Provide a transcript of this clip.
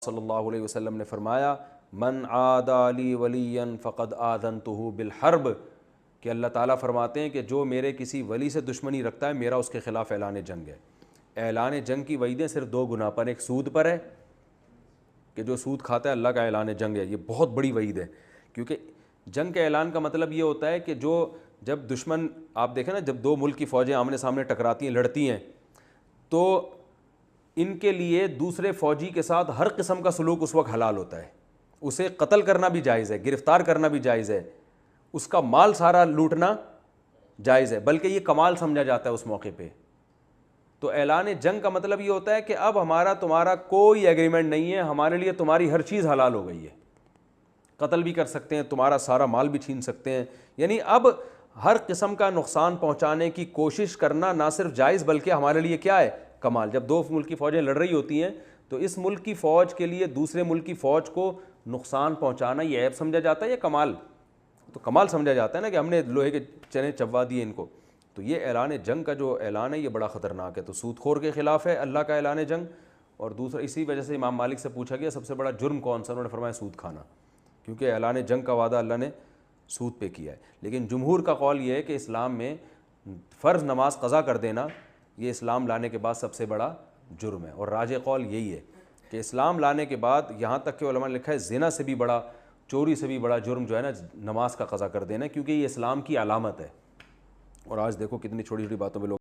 صلی اللہ علیہ وسلم نے فرمایا من عادى لی ولیا فقد آذنتہ بالحرب، کہ اللہ تعالیٰ فرماتے ہیں کہ جو میرے کسی ولی سے دشمنی رکھتا ہے میرا اس کے خلاف اعلان جنگ ہے۔ اعلان جنگ کی وعیدیں صرف دو گناہ پر، ایک سود پر ہے کہ جو سود کھاتا ہے اللہ کا اعلان جنگ ہے، یہ بہت بڑی وعید ہے، کیونکہ جنگ کے اعلان کا مطلب یہ ہوتا ہے کہ جب دشمن، آپ دیکھیں نا، جب دو ملک کی فوجیں آمنے سامنے ٹکراتی ہیں، لڑتی ہیں، تو ان کے لیے دوسرے فوجی کے ساتھ ہر قسم کا سلوک اس وقت حلال ہوتا ہے، اسے قتل کرنا بھی جائز ہے، گرفتار کرنا بھی جائز ہے، اس کا مال سارا لوٹنا جائز ہے، بلکہ یہ کمال سمجھا جاتا ہے اس موقع پہ۔ تو اعلان جنگ کا مطلب یہ ہوتا ہے کہ اب ہمارا تمہارا کوئی ایگریمنٹ نہیں ہے، ہمارے لیے تمہاری ہر چیز حلال ہو گئی ہے، قتل بھی کر سکتے ہیں، تمہارا سارا مال بھی چھین سکتے ہیں، یعنی اب ہر قسم کا نقصان پہنچانے کی کوشش کرنا نہ صرف جائز بلکہ ہمارے لیے کیا ہے، کمال۔ جب دو ملک کی فوجیں لڑ رہی ہوتی ہیں تو اس ملک کی فوج کے لیے دوسرے ملک کی فوج کو نقصان پہنچانا یہ عیب سمجھا جاتا ہے یا کمال؟ تو کمال سمجھا جاتا ہے نا، کہ ہم نے لوہے کے چنے چبوا دیے ان کو۔ تو یہ اعلان جنگ کا جو اعلان ہے یہ بڑا خطرناک ہے، تو سود خور کے خلاف ہے اللہ کا اعلان جنگ۔ اور دوسرا، اسی وجہ سے امام مالک سے پوچھا گیا سب سے بڑا جرم کون سا، انہوں نے فرمایا سود کھانا، کیونکہ اعلان جنگ کا وعدہ اللہ نے سود پہ کیا ہے۔ لیکن جمہور کا قول یہ ہے کہ اسلام میں فرض نماز قضا کر دینا یہ اسلام لانے کے بعد سب سے بڑا جرم ہے، اور راجح قول یہی ہے کہ اسلام لانے کے بعد یہاں تک کہ علماء نے لکھا ہے زنا سے بھی بڑا، چوری سے بھی بڑا جرم جو ہے نا نماز کا قضا کر دینا ہے، کیونکہ یہ اسلام کی علامت ہے۔ اور آج دیکھو کتنی چھوٹی چھوٹی باتوں پہ لوگ